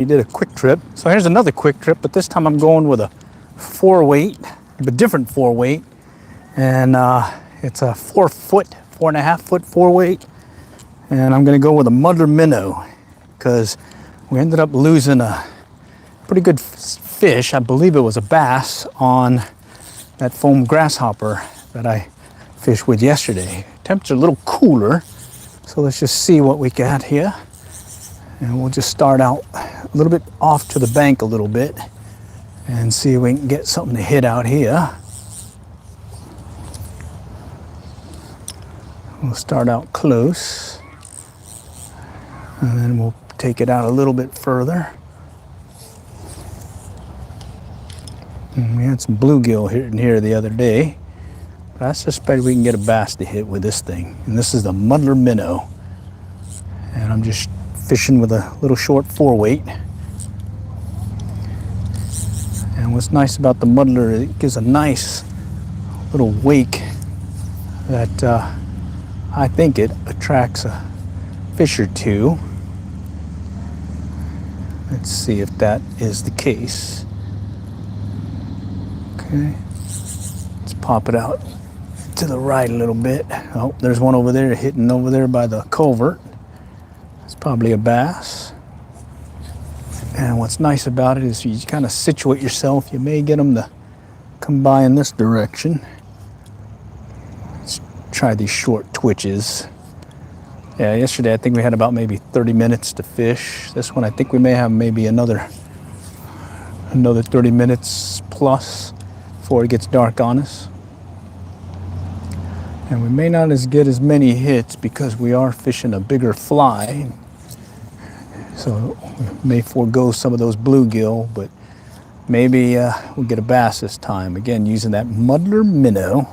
He did a quick trip. So here's another quick trip, but this time I'm going with a 4-weight, a different 4-weight. And it's a 4.5 foot 4-weight. And I'm gonna go with a Muddler Minnow because we ended up losing a pretty good fish. I believe it was a bass on that foam grasshopper that I fished with yesterday. Temperature a little cooler. So let's just see what we got here. And we'll just start out a little bit off to the bank a little bit and see if we can get something to hit out here. We'll start out close and then we'll take it out a little bit further. And we had some bluegill here the other day, but I suspect we can get a bass to hit with this thing. And this is the Muddler Minnow. And I'm just fishing with a little short 4-weight. And what's nice about the muddler, it gives a nice little wake that I think it attracts a fish or two. Let's see if that is the case. Okay, let's pop it out to the right a little bit. Oh, there's one over there hitting over there by the culvert. It's probably a bass. And what's nice about it is you kind of situate yourself. You may get them to come by in this direction. Let's try these short twitches. Yeah, yesterday I think we had about maybe 30 minutes to fish. This one I think we may have maybe another 30 minutes plus before it gets dark on us. And we may not get as many hits because we are fishing a bigger fly. So we may forego some of those bluegill, but maybe we'll get a bass this time. Again, using that Muddler Minnow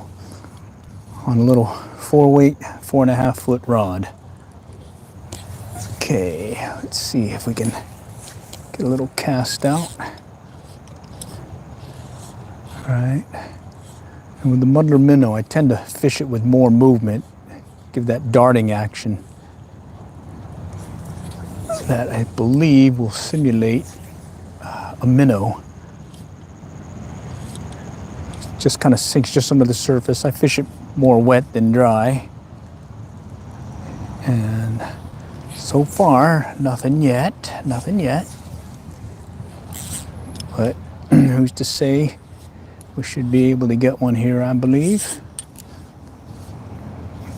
on a little 4-weight, 4.5 foot rod. Okay, let's see if we can get a little cast out. All right. And with the Muddler Minnow, I tend to fish it with more movement, give that darting action that I believe will simulate a minnow. Just kind of sinks just under the surface. I fish it more wet than dry. And so far, nothing yet. But who's to say? We should be able to get one here, I believe.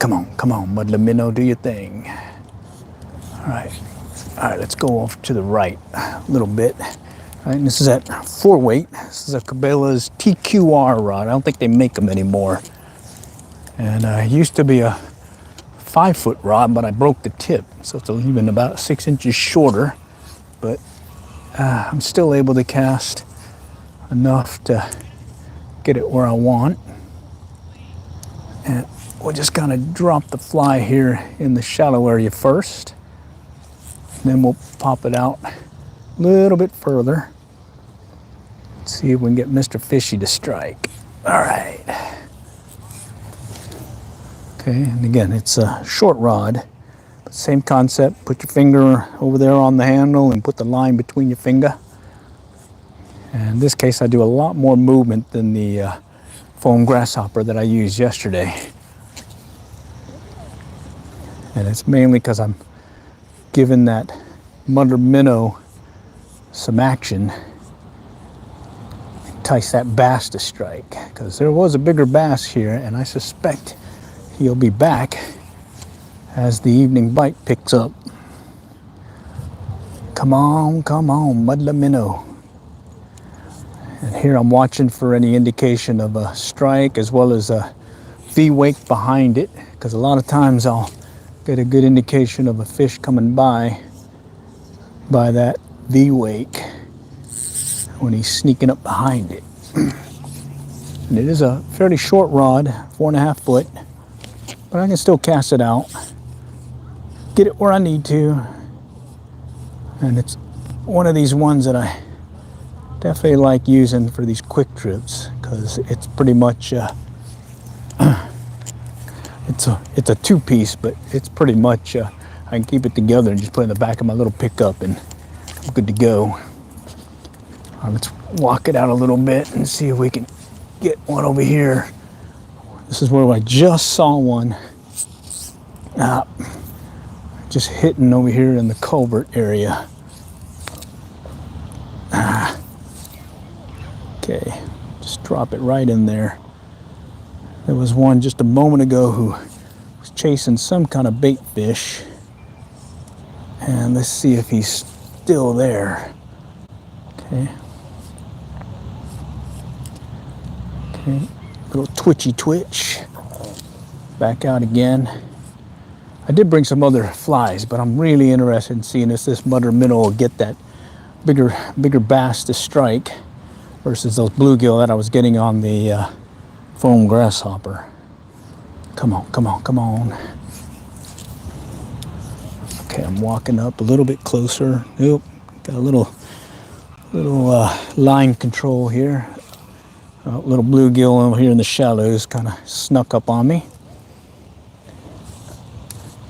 Come on, Muddler Minnow, do your thing. All right, let's go off to the right a little bit. All right, and this is that 4-weight. This is a Cabela's TQR rod. I don't think they make them anymore. And it used to be a 5-foot rod, but I broke the tip, so it's even about 6 inches shorter. But I'm still able to cast enough to get it where I want. And we'll just kind of drop the fly here in the shallow area first. And then we'll pop it out a little bit further. Let's see if we can get Mr. Fishy to strike. All right. Okay, and again, it's a short rod. But same concept, put your finger over there on the handle and put the line between your finger. And in this case, I do a lot more movement than the foam grasshopper that I used yesterday. And it's mainly because I'm giving that Muddler Minnow some action. Entice that bass to strike. Because there was a bigger bass here, and I suspect he'll be back as the evening bite picks up. Come on, Muddler Minnow. And here I'm watching for any indication of a strike as well as a V-wake behind it, because a lot of times I'll get a good indication of a fish coming by that V-wake when he's sneaking up behind it. And it is a fairly short rod, 4.5 foot, but I can still cast it out, get it where I need to. And it's one of these ones that I definitely like using for these quick trips, because it's pretty much it's a two-piece, but it's pretty much I can keep it together and just put it in the back of my little pickup and I'm good to go. All right, let's walk it out a little bit and see if we can get one over here. This is where I just saw one. Just hitting over here in the culvert area. Okay, just drop it right in there. There was one just a moment ago who was chasing some kind of bait fish. And let's see if he's still there. Okay. Okay, little twitchy twitch. Back out again. I did bring some other flies, but I'm really interested in seeing if this Muddler Minnow will get that bigger bass to strike versus those bluegill that I was getting on the foam grasshopper. Come on, come on, come on. Okay, I'm walking up a little bit closer. Nope, got a little line control here. A little bluegill over here in the shallows kind of snuck up on me.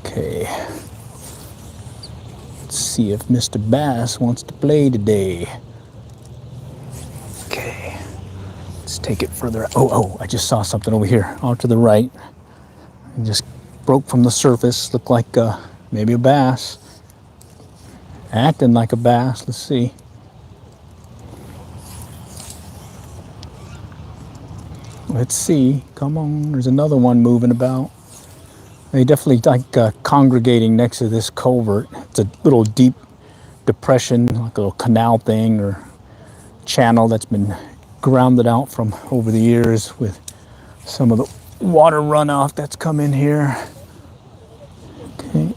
Okay. Let's see if Mr. Bass wants to play today. Okay. Let's take it further. Oh, I just saw something over here off to the right. It just broke from the surface. Looked like maybe a bass. Acting like a bass. Let's see. Let's see. Come on. There's another one moving about. They definitely like congregating next to this culvert. It's a little deep depression, like a little canal thing or channel that's been grounded out from over the years with some of the water runoff that's come in here. Okay.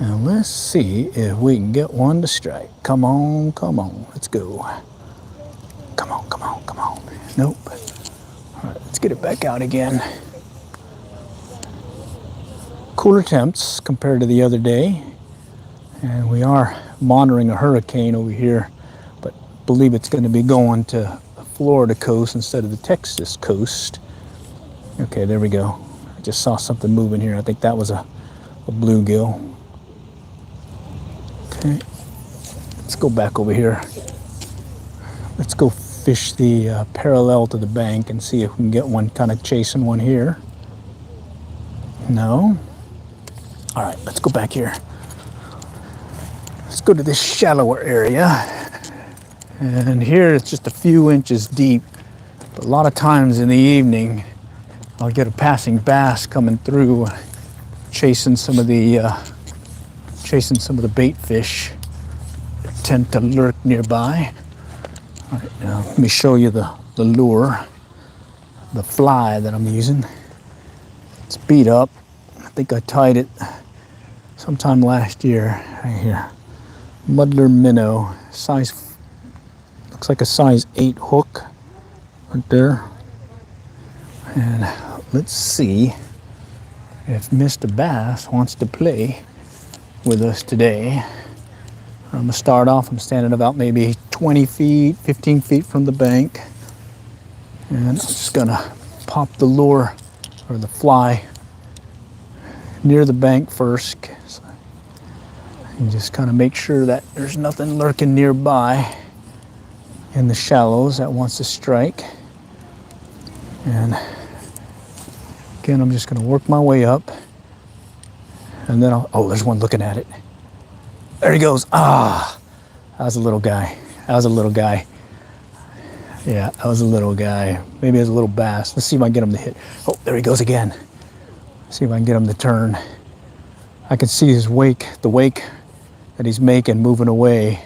Now let's see if we can get one to strike. Come on, come on. Let's go. Come on, come on, come on. Nope. All right, let's get it back out again. Cooler temps compared to the other day, and we are monitoring a hurricane over here, but believe it's going to be going to the Florida coast instead of the Texas coast. Okay, there we go. I just saw something moving here. I think that was a bluegill. Okay, let's go back over here. Let's go fish the parallel to the bank and see if we can get one kind of chasing one here. No. All right, let's go back here. Let's go to this shallower area. And here it's just a few inches deep. But a lot of times in the evening, I'll get a passing bass coming through, chasing some of the bait fish that tend to lurk nearby. All right, now let me show you the lure, the fly that I'm using. It's beat up. I think I tied it sometime last year, right here. Muddler Minnow, size, looks like a size 8 hook right there. And let's see if Mr. Bass wants to play with us today. I'm gonna start off, I'm standing about maybe 20 feet, 15 feet from the bank. And I'm just gonna pop the lure or the fly near the bank first, and just kind of make sure that there's nothing lurking nearby in the shallows that wants to strike. And again, I'm just going to work my way up, and then oh, there's one looking at it. There he goes. Ah, that was a little guy. That was a little guy. Yeah, that was a little guy. Maybe it was a little bass. Let's see if I can get him to hit. Oh, there he goes again. See if I can get him to turn. I can see his wake, the wake that he's making, moving away.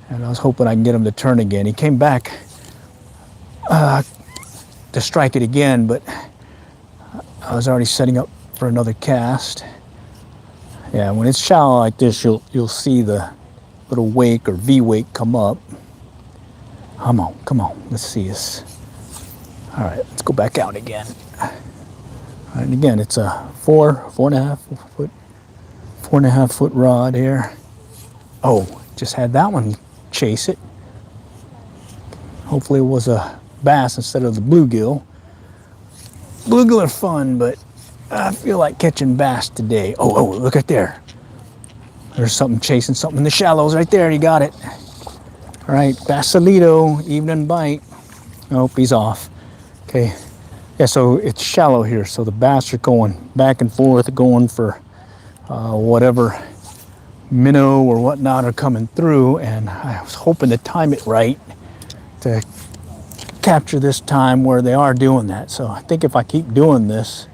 And I was hoping I can get him to turn again. He came back to strike it again, but I was already setting up for another cast. Yeah, when it's shallow like this, you'll see the little wake or V-wake come up. Come on, let's see this. All right, let's go back out again. And again, it's a 4.5 foot rod here. Oh, just had that one chase it. Hopefully it was a bass instead of the bluegill. Bluegill are fun, but I feel like catching bass today. Oh, look at there. There's something chasing something in the shallows right there. You got it. All right, Basilito, evening bite. Nope, he's off. Okay. Yeah, so it's shallow here. So the bass are going back and forth, going for whatever minnow or whatnot are coming through. And I was hoping to time it right to capture this time where they are doing that. So I think if I keep doing this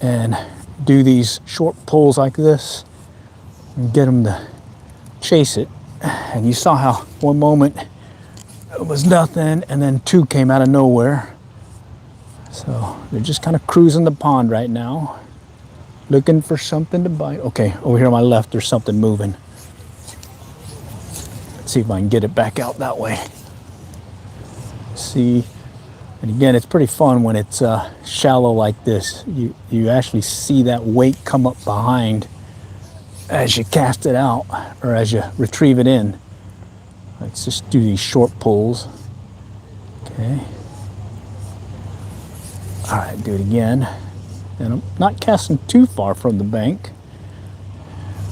and do these short pulls like this and get them to chase it. And you saw how one moment it was nothing and then two came out of nowhere. So they're just kind of cruising the pond right now, looking for something to bite. Okay, over here on my left there's something moving. Let's see if I can get it back out that way. See, and again, it's pretty fun when it's shallow like this. You actually see that weight come up behind as you cast it out or as you retrieve it in. Let's just do these short pulls. Okay. All right, do it again. And I'm not casting too far from the bank,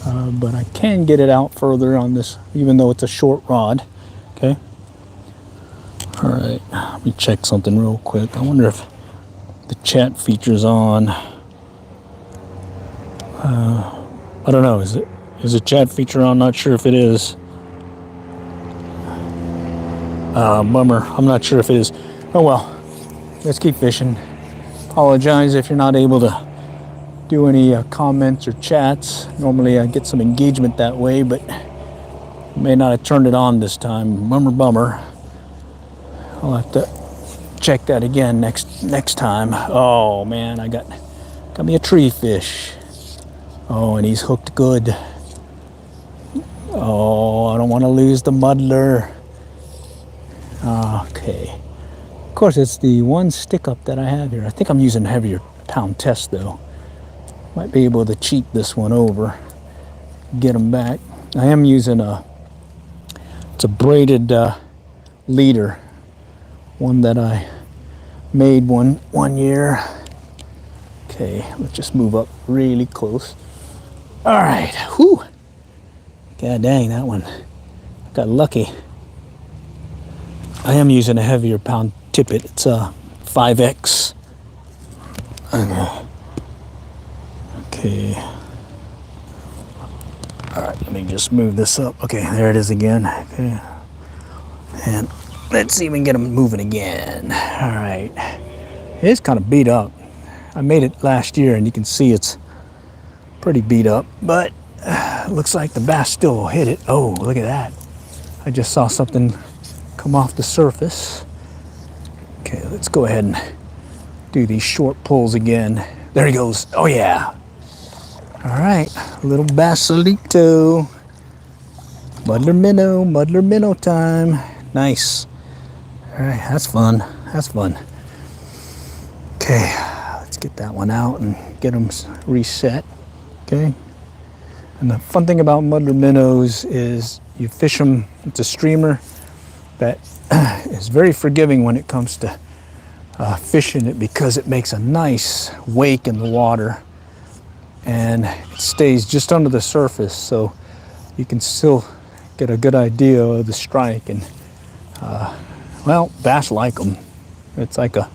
but I can get it out further on this, even though it's a short rod. Okay. All right, let me check something real quick. I wonder if the chat feature's on. I don't know. Is the chat feature on? Not sure if it is. Bummer. I'm not sure if it is. Oh well. Let's keep fishing. Apologize if you're not able to do any comments or chats. Normally I get some engagement that way, but may not have turned it on this time. Bummer. I'll have to check that again next time. Oh man, I got me a tree fish. Oh, and he's hooked good. Oh, I don't want to lose the muddler. Okay. Of course, it's the one stick up that I have here. I think I'm using a heavier pound test though. Might be able to cheat this one over. Get them back. I am using it's a braided leader. One that I made one year. Okay, let's just move up really close. All right, whew. God dang, that one got lucky. I am using a heavier pound tippet. It's a 5X. Okay. All right, let me just move this up. Okay, there it is again. Okay. And let's see if we can get them moving again. All right. It's kind of beat up. I made it last year and you can see it's pretty beat up, but looks like the bass still hit it. Oh, look at that. I just saw something come off the surface. Okay, let's go ahead and do these short pulls again. There he goes. Oh yeah. All right, a little Basilito. Muddler Minnow time. Nice. All right, that's fun. Okay, let's get that one out and get them reset. Okay. And the fun thing about muddler minnows is you fish them. It's a streamer that is very forgiving when it comes to fishing it because it makes a nice wake in the water and it stays just under the surface, so you can still get a good idea of the strike. And well, bass like them. It's like a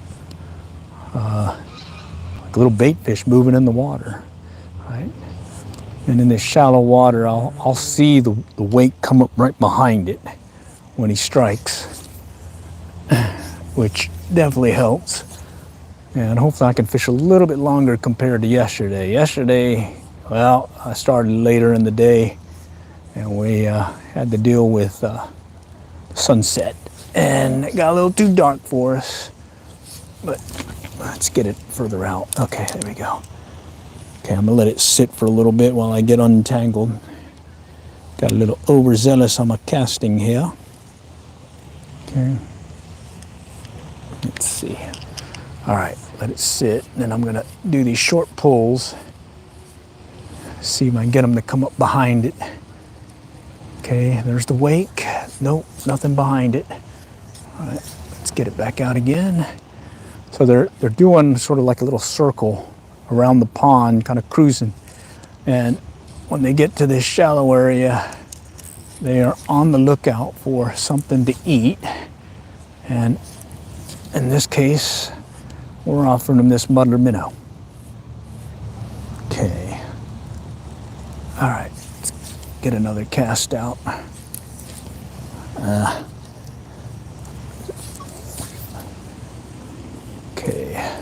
little bait fish moving in the water, right? And in this shallow water, I'll see the weight come up right behind it when he strikes, which definitely helps. And hopefully I can fish a little bit longer compared to yesterday. Yesterday, well, I started later in the day and we had to deal with sunset and it got a little too dark for us, but let's get it further out. Okay, there we go. Okay, I'm gonna let it sit for a little bit while I get untangled. Got a little overzealous on my casting here. Okay. Let's see. All right, let it sit. And then I'm gonna do these short pulls. See if I can get them to come up behind it. Okay, there's the wake. Nope, nothing behind it. All right, let's get it back out again. So they're doing sort of like a little circle around the pond, kind of cruising. And when they get to this shallow area, they are on the lookout for something to eat. And in this case, we're offering them this Muddler Minnow. Okay. All right, let's get another cast out. Okay.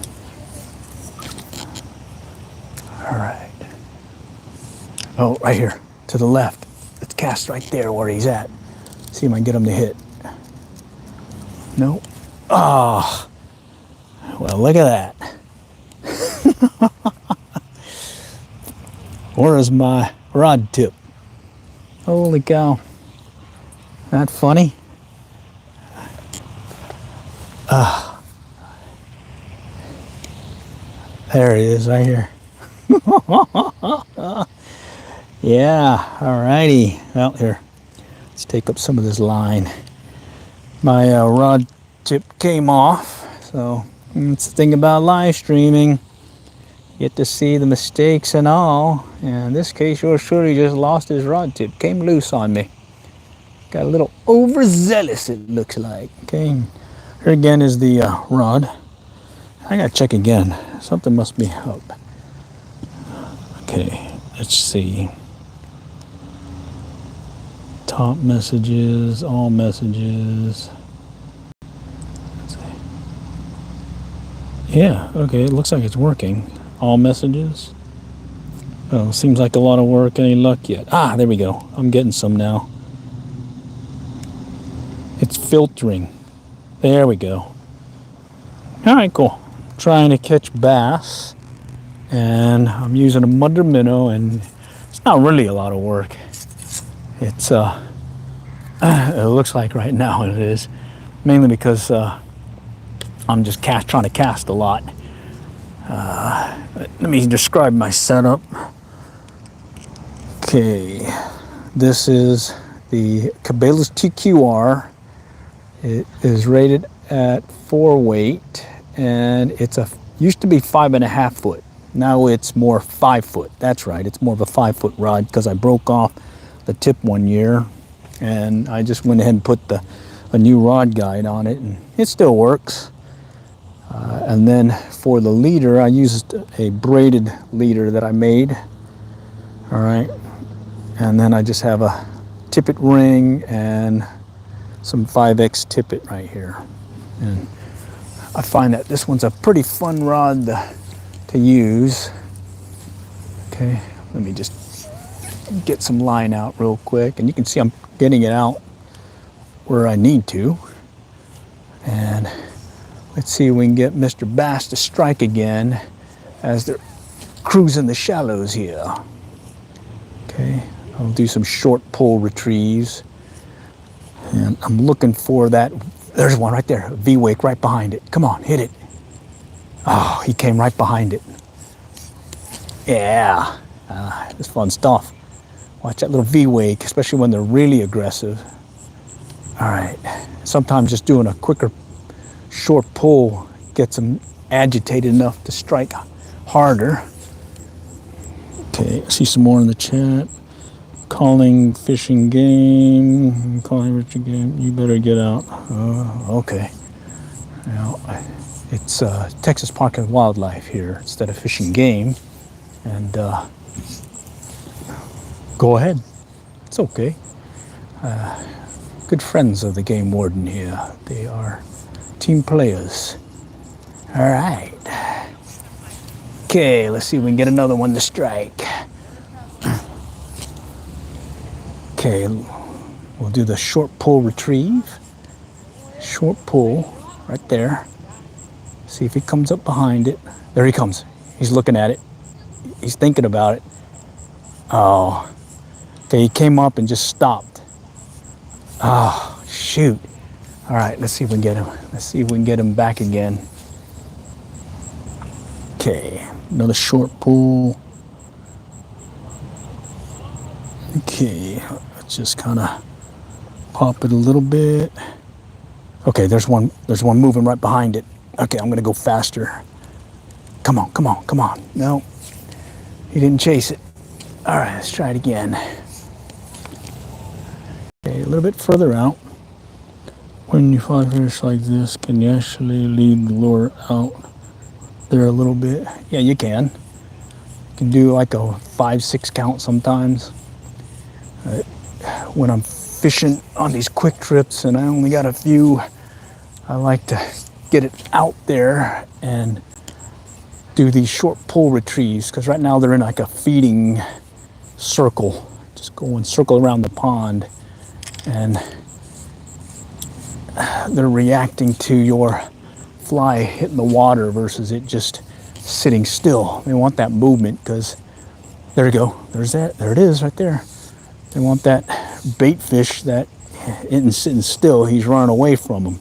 All right. Oh, right here, to the left. Let's cast right there where he's at. See if I can get him to hit. No. Oh. Well, look at that. Where is my rod tip? Holy cow. That funny? There it is, right here. Yeah, alrighty. Well, here, let's take up some of this line. My rod tip came off, so that's the thing about live streaming. You get to see the mistakes and all. And in this case, yours truly just lost his rod tip. Came loose on me. Got a little overzealous, it looks like. Okay, here again is the rod. I gotta check again. Something must be up. Okay, let's see. Top messages, all messages. Let's see. Yeah, okay, it looks like it's working. All messages. Oh, seems like a lot of work. Any luck yet? Ah, there we go. I'm getting some now. It's filtering. There we go. All right, cool. Trying to catch bass, and I'm using a Muddler Minnow, and it's not really a lot of work. It's it looks like right now it is, mainly because I'm just trying to cast a lot. Let me describe my setup. Okay, this is the Cabela's TQR. It is rated at 4 weight, and it's used to be 5.5 foot. Now it's more 5 foot. That's right, it's more of a 5 foot rod because I broke off the tip one year, and I just went ahead and put a new rod guide on it, and it still works. And then for the leader, I used a braided leader that I made. All right, and then I just have a tippet ring and some 5X tippet right here. And I find that this one's a pretty fun rod to use. Okay, let me just get some line out real quick, and you can see I'm getting it out where I need to. And let's see if we can get Mr. Bass to strike again as they're cruising the shallows here. Okay, I'll do some short pull retrieves, and I'm looking for that. There's one right there, V-wake right behind it. Come on, hit it. Oh, he came right behind it. Yeah, it's fun stuff. Watch that little V-wake, especially when they're really aggressive. All right, sometimes just doing a quicker short pull gets them agitated enough to strike harder. Okay, I see some more in the chat. Calling fishing game, calling Richard game, you better get out. Okay. Now, it's Texas Park and Wildlife here instead of fishing game. And go ahead. It's okay. Good friends of the game warden here. They are team players. All right. Okay, let's see if we can get another one to strike. Okay, we'll do the short pull retrieve. Short pull right there. See if he comes up behind it. There he comes. He's looking at it. He's thinking about it. Oh, okay, he came up and just stopped. Oh, shoot. All right, let's see if we can get him. Let's see if we can get him back again. Okay, another short pull. Okay, let's just kind of pop it a little bit. Okay, there's one moving right behind it. Okay, I'm gonna go faster. Come on, come on, come on. No, he didn't chase it. All right, let's try it again. Okay, a little bit further out. When you fly fish like this, can you actually lead the lure out there a little bit? Yeah, you can. You can do like a 5-6 count sometimes. When I'm fishing on these quick trips and I only got a few, I like to get it out there and do these short pull retrieves, because right now they're in like a feeding circle. Just go and circle around the pond, and they're reacting to your fly hitting the water versus it just sitting still. They want that movement, because there you go. There's that. There it is right there. They want that bait fish that isn't sitting still. He's running away from them.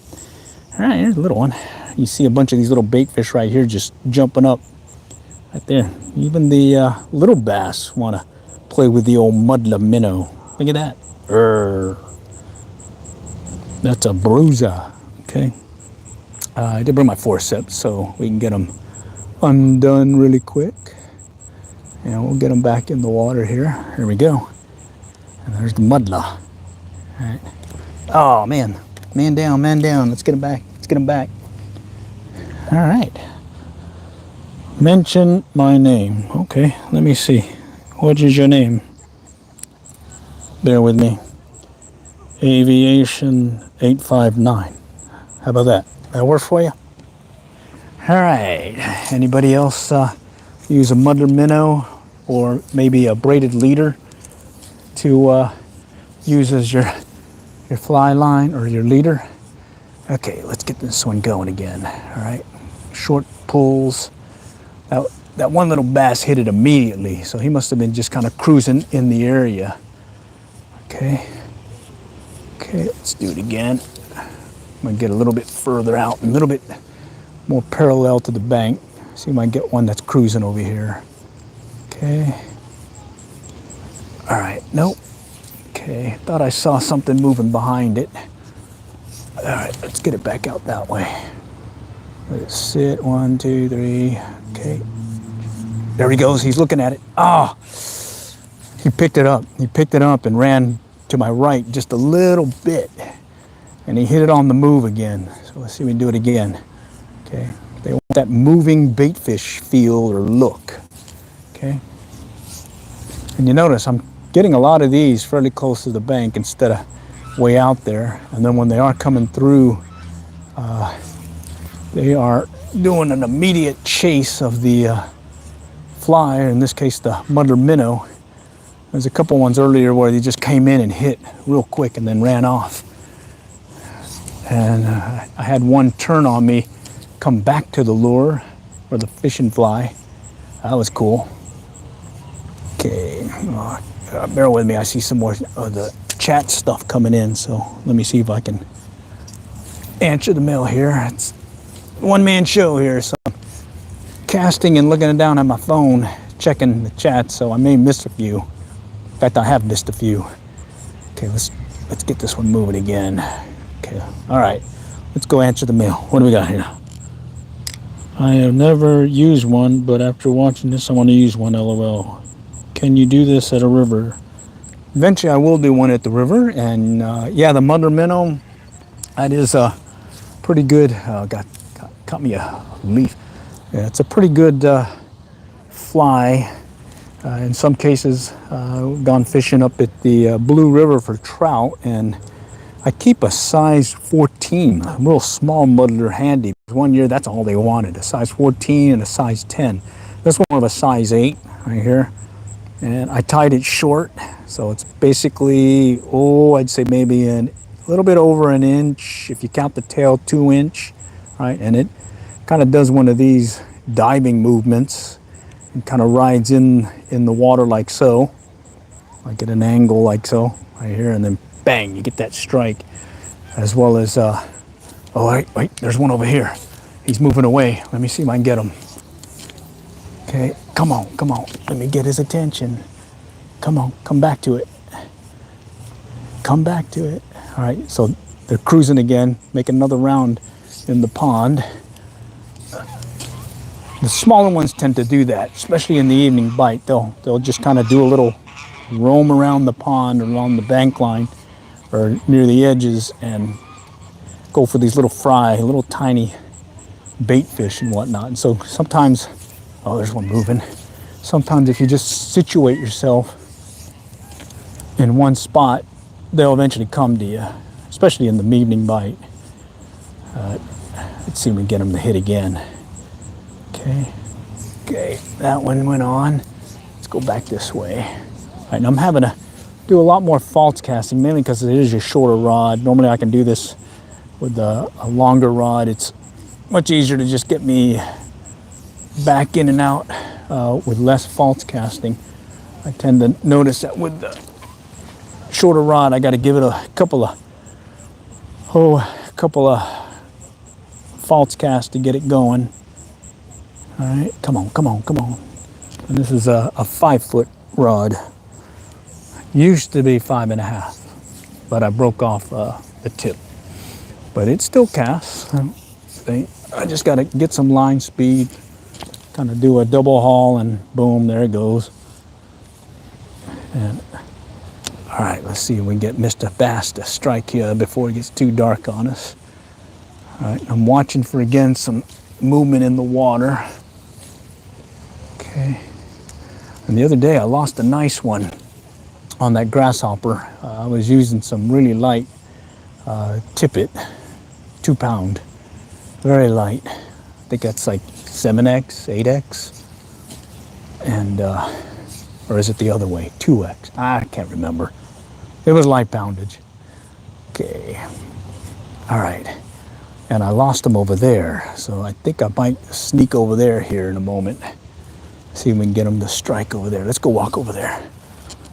All right, here's a little one. You see a bunch of these little bait fish right here just jumping up right there. Even the little bass want to play with the old Muddler Minnow. Look at that. That's a bruiser. Okay. I did bring my forceps so we can get them undone really quick. And we'll get them back in the water here. Here we go. And there's the muddler. All right. Oh, man. Man down, man down. Let's get him back. Let's get him back. All right. Mention my name. Okay, let me see. What is your name? Bear with me. Aviation 859. How about that? That work for you? All right. Anybody else use a Muddler Minnow or maybe a braided leader to use as your fly line or your leader? Okay, let's get this one going again. All right. Short pulls. That one little bass hit it immediately, so he must have been just kind of cruising in the area. Okay. Okay, let's do it again. I'm gonna get a little bit further out, a little bit more parallel to the bank. See if I can get one that's cruising over here. Okay. All right, nope. Okay, thought I saw something moving behind it. All right, let's get it back out that way. Let's sit, 1, 2, 3, okay. There he goes, he's looking at it. Ah, he picked it up. He picked it up and ran to my right just a little bit. And he hit it on the move again. So let's see if we can do it again. Okay, they want that moving bait fish feel or look. Okay. And you notice I'm getting a lot of these fairly close to the bank instead of way out there. And then when they are coming through, they are doing an immediate chase of the fly, or in this case the Muddler Minnow. There's a couple ones earlier where they just came in and hit real quick and then ran off. And I had one turn on me, come back to the lure or the fishing fly. That was cool. Okay, bear with me. I see some more of the chat stuff coming in, so let me see if I can answer the mail here. It's a one-man show here, so I'm casting and looking down at my phone, checking the chat, so I may miss a few. In fact, I have missed a few. Okay, let's get this one moving again. Okay, all right, let's go answer the mail. What do we got here? I have never used one, but after watching this, I want to use one, LOL. Can you do this at a river? Eventually, I will do one at the river, and yeah, the Muddler Minnow, that is pretty good. Caught me a leaf. Yeah, it's a pretty good fly. In some cases, gone fishing up at the Blue River for trout, and I keep a size 14, a real small muddler handy. One year, that's all they wanted, a size 14 and a size 10. This one of a size 8 right here. And I tied it short, so it's basically, I'd say maybe a little bit over an inch, if you count the tail, 2 inch, right? And it kind of does one of these diving movements and kind of rides in the water like so, like at an angle like so, right here, and then bang, you get that strike, as well as, wait, there's one over here. He's moving away. Let me see if I can get him. Okay, come on. Let me get his attention. Come on, come back to it. Come back to it. All right, so they're cruising again, making another round in the pond. The smaller ones tend to do that, especially in the evening bite. They'll just kind of do a little roam around the pond or along the bank line or near the edges and go for these little fry, little tiny bait fish and whatnot. And so sometimes, oh, there's one moving. Sometimes if you just situate yourself in one spot, they'll eventually come to you, especially in the evening bite. Let's see if we can get them to hit again. Okay, that one went on. Let's go back this way. All right, now I'm having to do a lot more false casting, mainly because it is a shorter rod. Normally I can do this with a longer rod. It's much easier to just get me back in and out with less false casting. I tend to notice that with the shorter rod, I got to give it a couple of false casts to get it going. All right, come on. And this is a 5-foot rod. Used to be 5.5, but I broke off the tip. But it still casts. I just got to get some line speed, kind of do a double haul, and boom, there it goes. And all right, let's see if we can get Mr. Bass to strike here before it gets too dark on us. All right, I'm watching for, again, some movement in the water. Okay. And the other day I lost a nice one on that grasshopper. I was using some really light tippet, 2 pound, very light. I think that's like 7X, 8X, and or is it the other way, 2X? I can't remember. It was light poundage. Okay, all right. And I lost them over there, so I think I might sneak over there here in a moment. See if we can get them to strike over there. Let's go walk over there.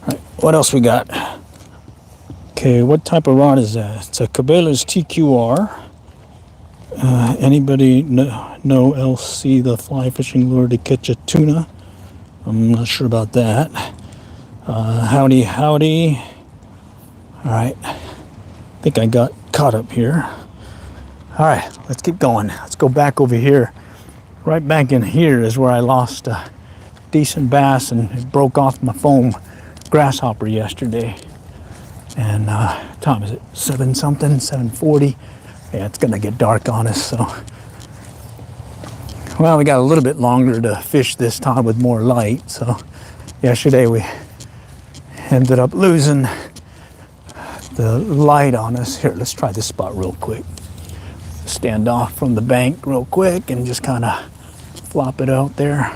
All right, what else we got? Okay, what type of rod is that? It's a Cabela's TQR. Anybody know else see the fly fishing lure to catch a tuna? I'm not sure about that. Howdy. All right, I think I got caught up here. All right, let's keep going. Let's go back over here. Right back in here is where I lost a decent bass, and it broke off my foam grasshopper yesterday. And time is it 7:40? Yeah, it's gonna get dark on us, so. Well, we got a little bit longer to fish this time with more light. So yesterday we ended up losing the light on us. Here, let's try this spot real quick. Stand off from the bank real quick and just kind of flop it out there.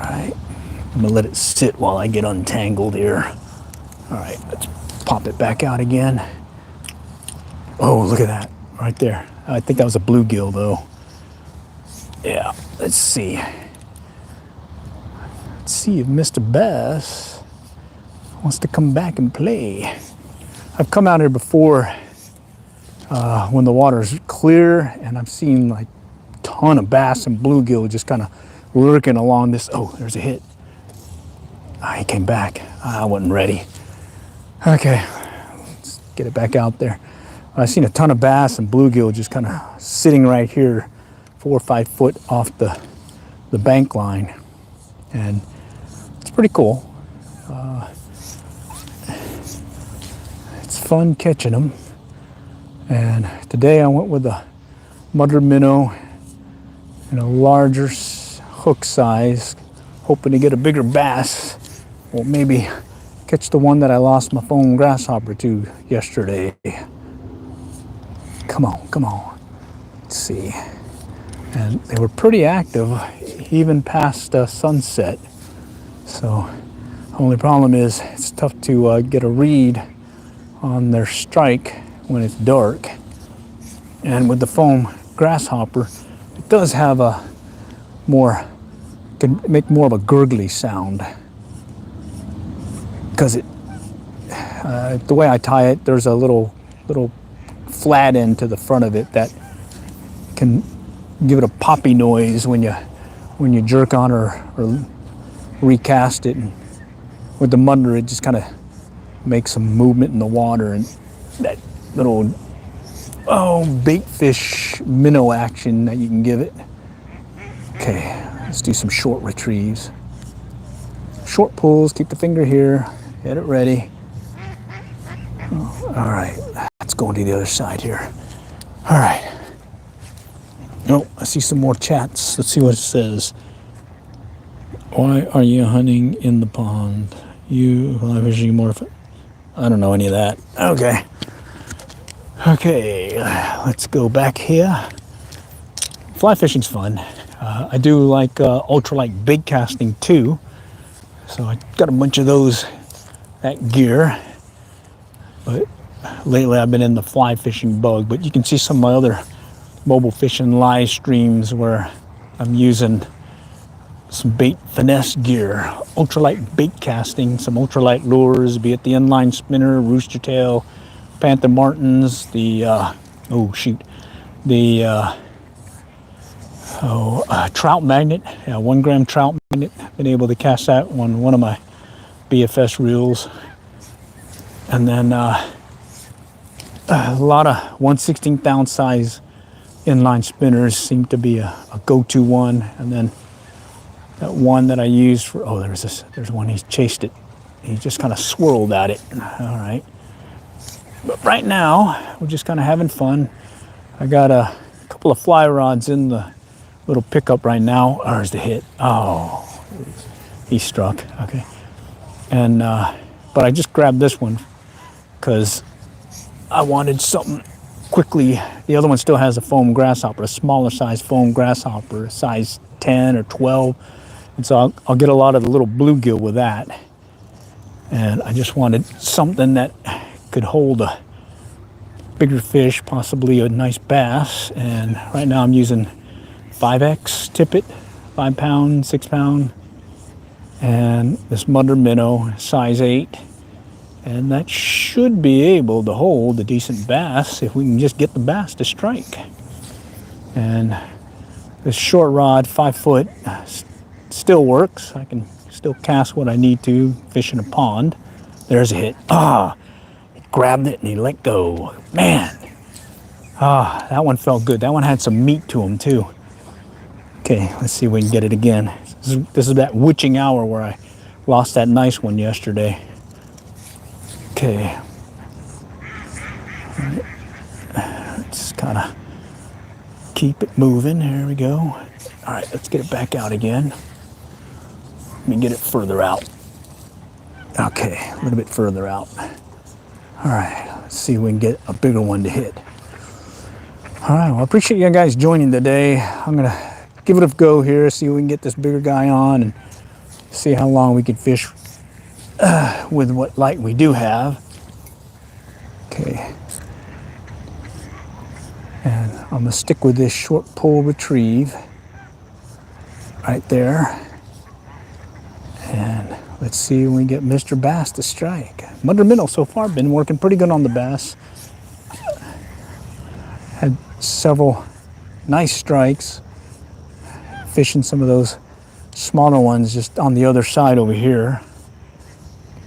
All right, I'm gonna let it sit while I get untangled here. All right, let's pop it back out again. Oh, look at that, right there. I think that was a bluegill though. Yeah, let's see. Let's see if Mr. Bass wants to come back and play. I've come out here before when the water's clear, and I've seen like a ton of bass and bluegill just kind of lurking along this. Oh, there's a hit. He came back. I wasn't ready. Okay, let's get it back out there. I've seen a ton of bass and bluegill just kind of sitting right here, 4 or 5 foot off the bank line, and it's pretty cool. It's fun catching them. And today I went with a Muddler Minnow in a larger hook size, hoping to get a bigger bass, or maybe catch the one that I lost my foam grasshopper to yesterday. Come on. Let's see. And they were pretty active even past sunset. So the only problem is it's tough to get a read on their strike when it's dark. And with the foam grasshopper, it does have can make more of a gurgly sound, because the way I tie it, there's a little flat end to the front of it that can give it a poppy noise when you jerk on or recast it. And with the muddler, it just kind of makes some movement in the water, and that little bait fish minnow action that you can give it. Okay, let's do some short retrieves. Short pulls, keep the finger here, get it ready. All right, let's go to the other side here. All right. Oh, I see some more chats. Let's see what it says. Why are you hunting in the pond? You fly fishing more. I don't know any of that. Okay. Okay, let's go back here. Fly fishing's fun. I do like ultralight bait casting too. So I got a bunch of that gear. But lately I've been in the fly fishing bug. But you can see some of my other mobile fishing live streams where I'm using some bait finesse gear, ultralight bait casting, some ultralight lures, be it the inline spinner, rooster tail, panther martins, the trout magnet, 1 gram trout magnet. Been able to cast that on one of my BFS reels, and then a lot of 1/16th ounce size inline spinners seem to be a go-to one, and then that one that I used for, there's one, he's chased it. He just kind of swirled at it. All right. But right now, we're just kind of having fun. I got a couple of fly rods in the little pickup right now. There's the hit. Oh, he struck. Okay. And, but I just grabbed this one because I wanted something quickly. The other one still has a foam grasshopper, a smaller size foam grasshopper, size 10 or 12. And so I'll get a lot of the little bluegill with that. And I just wanted something that could hold a bigger fish, possibly a nice bass. And right now I'm using 5X tippet, 5 pound, 6 pound, and this Muddler Minnow, size 8. And that should be able to hold a decent bass if we can just get the bass to strike. And this short rod, 5 foot, still works. I can still cast what I need to, fish in a pond. There's a hit. He grabbed it and he let go. Man, that one felt good. That one had some meat to him too. Okay, let's see if we can get it again. This is that witching hour where I lost that nice one yesterday. Okay. All right. Let's kind of keep it moving. Here we go. All right, let's get it back out again. Let me get it further out. Okay, a little bit further out. All right, let's see if we can get a bigger one to hit. All right, well, I appreciate you guys joining today. I'm gonna give it a go here, see if we can get this bigger guy on and see how long we can fish with what light we do have. Okay. And I'm gonna stick with this short pull retrieve right there. And let's see when we get Mr. Bass to strike. Muddler Minnow so far been working pretty good on the bass. Had several nice strikes. Fishing some of those smaller ones just on the other side over here.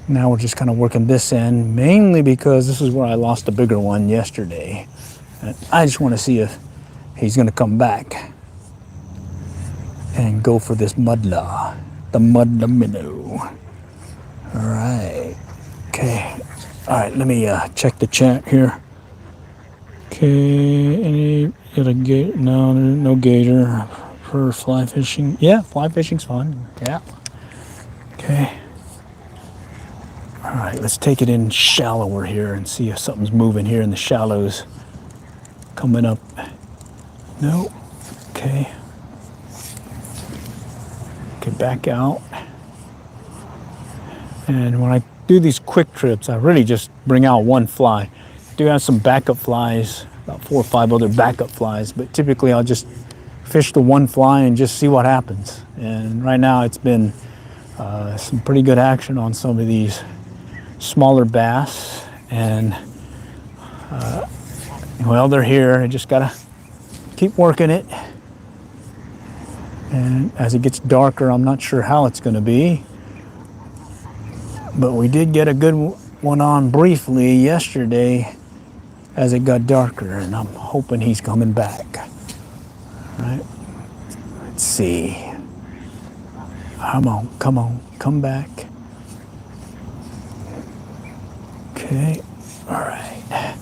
Now we're just kind of working this end, mainly because this is where I lost the bigger one yesterday. And I just want to see if he's going to come back and go for this muddler, the Muddler Minnow. All right. Okay. All right, let me check the chat here. Okay, no gator for fly fishing. Yeah, fly fishing's fun. Yeah. Okay. All right, let's take it in shallower here and see if something's moving here in the shallows. Coming up. No. Okay. Okay, back out. And when I do these quick trips, I really just bring out one fly. I do have some backup flies, about 4 or 5 other backup flies, but typically I'll just fish the one fly and just see what happens. And right now it's been some pretty good action on some of these smaller bass, and well, they're here. I just gotta keep working it. And as it gets darker, I'm not sure how it's going to be, but we did get a good one on briefly yesterday as it got darker, and I'm hoping he's coming back. All right, let's see. Come on, come back. Okay, all right.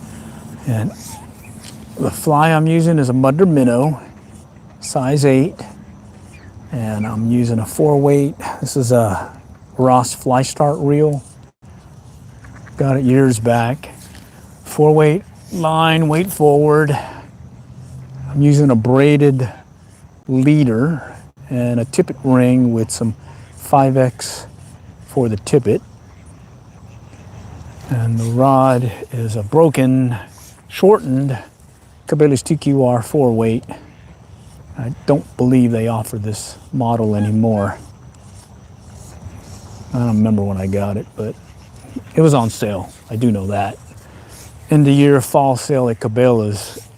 And the fly I'm using is a Muddler Minnow, size 8. And I'm using a 4-weight. This is a Ross Fly Start reel. Got it years back. 4-weight line, weight forward. I'm using a braided leader and a tippet ring with some 5X for the tippet. And the rod is a broken, shortened Cabela's TQR 4-weight. I don't believe they offer this model anymore. I don't remember when I got it, but it was on sale. I do know that. End of year fall sale at Cabela's,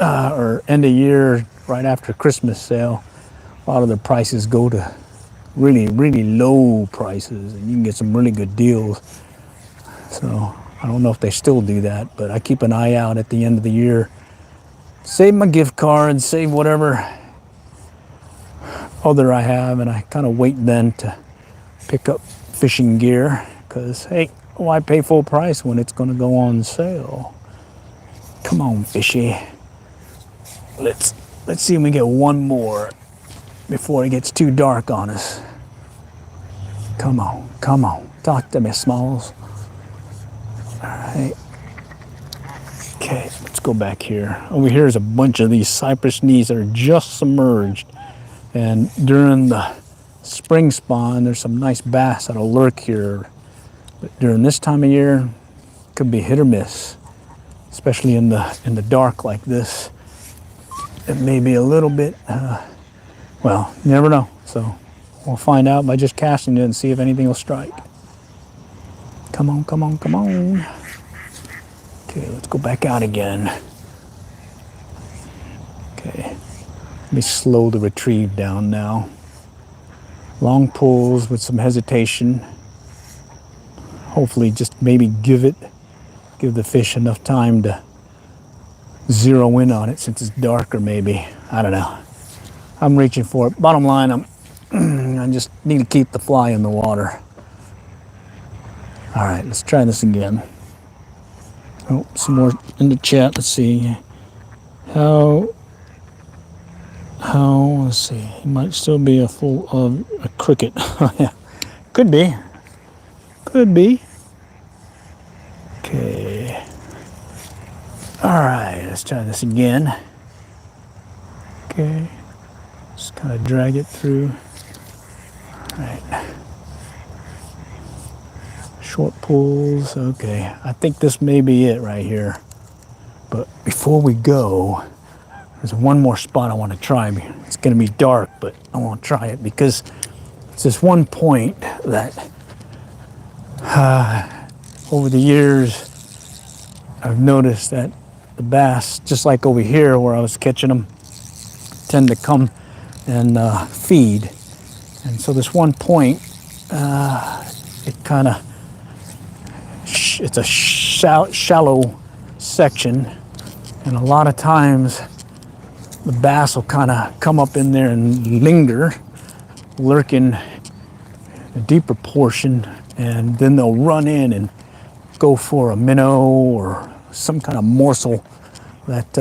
or end of year right after Christmas sale. A lot of their prices go to really, really low prices, and you can get some really good deals. So I don't know if they still do that, but I keep an eye out at the end of the year. Save my gift cards, save whatever other I have, and I kind of wait then to pick up fishing gear, because hey, why pay full price when it's going to go on sale? Come on, fishy. Let's see if we get one more before it gets too dark on us. Come on, talk to me, Smalls. All right. Okay, let's go back here. Over here is a bunch of these cypress knees that are just submerged, and during the spring spawn, there's some nice bass that'll lurk here. But during this time of year, it could be hit or miss, especially in the dark like this. It may be a little bit, well, you never know. So we'll find out by just casting it and see if anything will strike. Come on. Okay, let's go back out again. Okay, let me slow the retrieve down now. Long pulls with some hesitation. Hopefully just maybe give the fish enough time to zero in on it since it's darker maybe. I don't know. I'm reaching for it. Bottom line, I just need to keep the fly in the water. All right, let's try this again. Oh, some more in the chat. Let's see. Let's see. It might still be a cricket. Yeah, could be. Okay. All right, let's try this again. Okay. Just kind of drag it through. All right. Short pulls. Okay. I think this may be it right here. But before we go, there's one more spot I want to try. It's going to be dark, but I want to try it because it's this one point that over the years I've noticed that the bass, just like over here where I was catching them, tend to come and feed. And so this one point, it kind of, it's a shallow section, and a lot of times the bass will kind of come up in there and linger, lurk in a deeper portion, and then they'll run in and go for a minnow or some kind of morsel that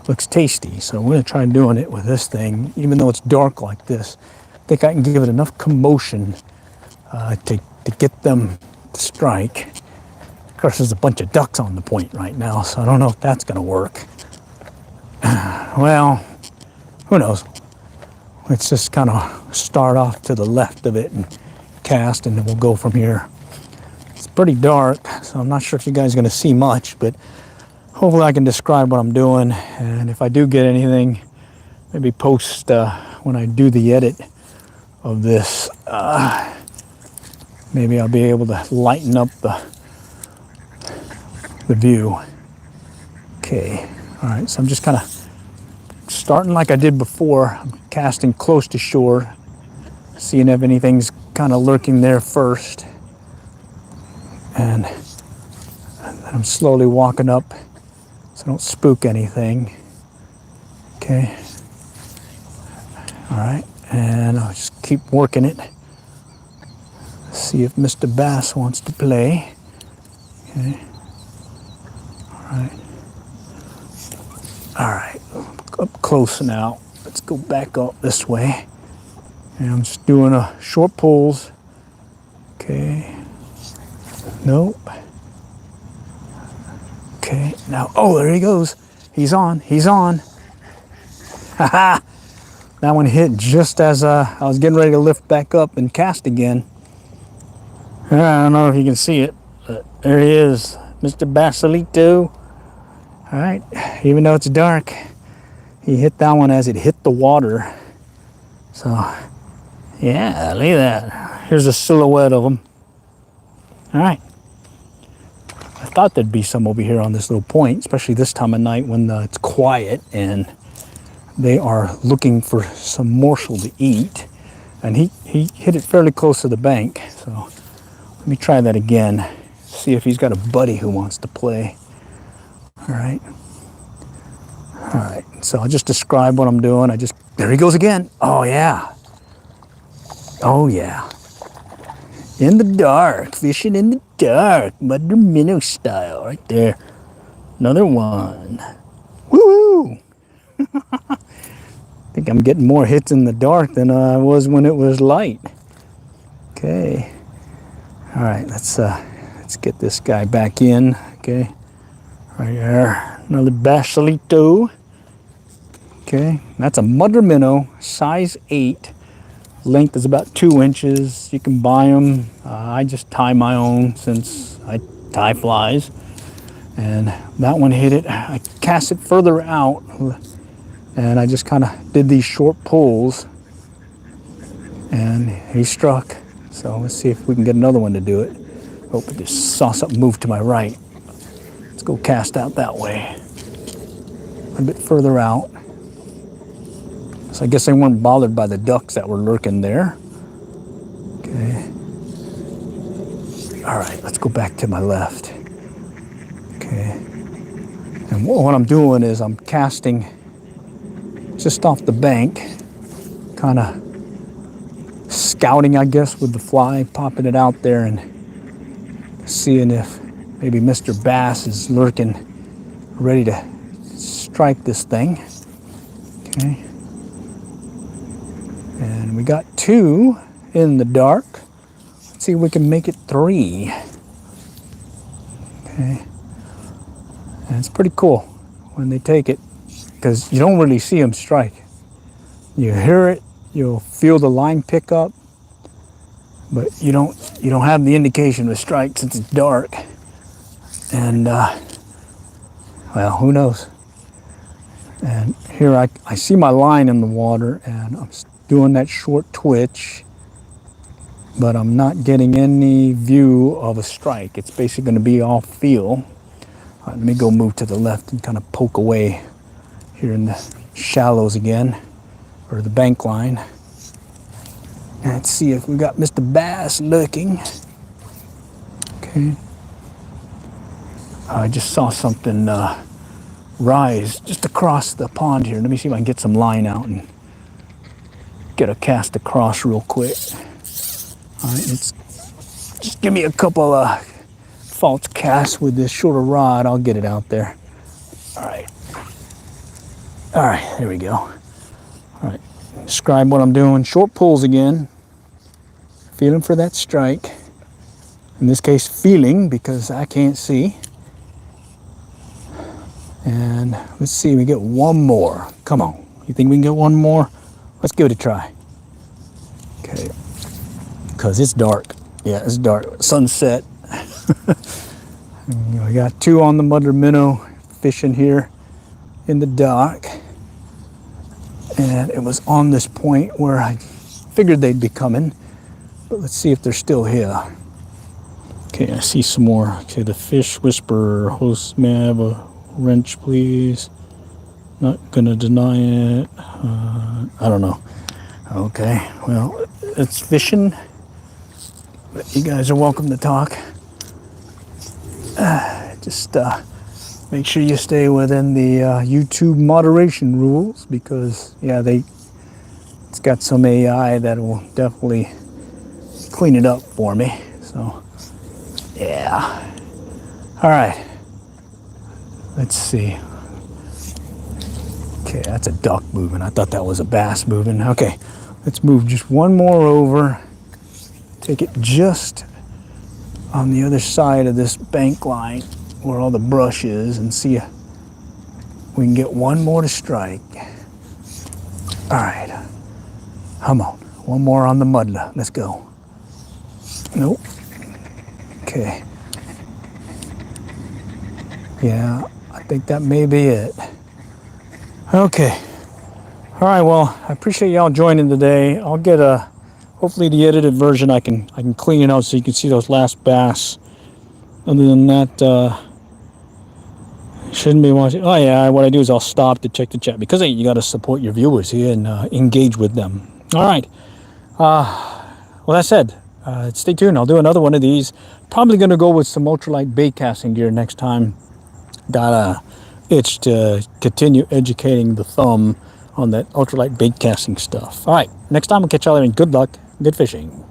looks tasty. So I'm going to try doing it with this thing, even though it's dark like this. I think I can give it enough commotion to get them to strike. Of course, there's a bunch of ducks on the point right now, so I don't know if that's going to work. Well, who knows? Let's just kind of start off to the left of it and cast, and then we'll go from here. It's pretty dark, so I'm not sure if you guys are going to see much, but hopefully I can describe what I'm doing. And if I do get anything, maybe post when I do the edit of this, maybe I'll be able to lighten up the view. Okay, all right, so I'm just kind of starting like I did before. I'm casting close to shore, seeing if anything's kind of lurking there first. And I'm slowly walking up so I don't spook anything. Okay. All right, and I'll just keep working it. See if Mr. Bass wants to play. Okay. All right, up close now. Let's go back up this way. And I'm just doing a short pulls. Okay. Nope. Okay, now, oh, there he goes. He's on, he's on. Haha. That one hit just as I was getting ready to lift back up and cast again. I don't know if you can see it, but there he is, Mr. Basilito. All right, even though it's dark, he hit that one as it hit the water. So, yeah, look at that. Here's a silhouette of him. All right. I thought there'd be some over here on this little point, especially this time of night when it's quiet and they are looking for some morsel to eat. And he hit it fairly close to the bank. So let me try that again. See if he's got a buddy who wants to play. All right. All right. So I'll just describe what I'm doing. There he goes again. Oh, yeah. Oh, yeah. In the dark, fishing in the dark, Muddler Minnow style, right there. Another one. Woo! I think I'm getting more hits in the dark than I was when it was light. Okay. All right, let's get this guy back in. Okay. Right there. Another Basilito. Okay. That's a Muddler Minnow, size 8. Length is about 2 inches. You can buy them. I just tie my own since I tie flies. And that one hit it. I cast it further out and I just kind of did these short pulls and he struck. So let's see if we can get another one to do it. Hope I just saw something move to my right. Let's go cast out that way. A bit further out. So I guess they weren't bothered by the ducks that were lurking there. Okay. All right, let's go back to my left. Okay. And what I'm doing is I'm casting just off the bank, kind of scouting, I guess, with the fly, popping it out there and seeing if maybe Mr. Bass is lurking, ready to strike this thing. Okay. And we got 2 in the dark. Let's see if we can make it 3. Okay. And it's pretty cool when they take it because you don't really see them strike. You hear it, you'll feel the line pick up, but you don't have the indication of a strike since it's dark. And well, who knows? And here I see my line in the water and I'm doing that short twitch, but I'm not getting any view of a strike. It's basically going to be all feel. All right, let me go move to the left and kind of poke away here in the shallows again, or the bank line. And let's see if we got Mr. Bass looking. Okay. I just saw something rise just across the pond here. Let me see if I can get some line out and get a cast across real quick. All right, just give me a couple false casts with this shorter rod. I'll get it out there. All right, there we go. All right, describe what I'm doing. Short pulls again. Feeling for that strike. In this case, feeling because I can't see. And let's see, we get one more. Come on, you think we can get one more? Let's give it a try. Okay, because it's dark. Yeah, it's dark. Sunset. We got 2 on the Muddler Minnow fishing here in the dock. And it was on this point where I figured they'd be coming. But let's see if they're still here. Okay, I see some more. Okay, the fish whisperer. Host, may I have a wrench, please? Not gonna deny it. I don't know. Okay, well, it's fishing. But you guys are welcome to talk. Just make sure you stay within the YouTube moderation rules because, yeah, they It's got some AI that will definitely clean it up for me. So, yeah. All right. Let's see. Okay, that's a duck moving. I thought that was a bass moving. Okay, let's move just one more over. Take it just on the other side of this bank line where all the brush is and see if we can get one more to strike. All right, come on. One more on the muddler. Let's go. Nope. Okay. Yeah, I think that may be it. Okay. All right, well, I appreciate y'all joining today. I'll get hopefully the edited version. I can clean it out so you can see those last bass. Other than that, shouldn't be watching. Oh yeah, what I do is I'll stop to check the chat because you got to support your viewers here and engage with them. All right. Well, that said, stay tuned. I'll do another one of these. Probably going to go with some ultralight bait casting gear next time. Got a itch to continue educating the thumb on that ultralight bait casting stuff. All right, next time we'll catch y'all there, and good luck, good fishing.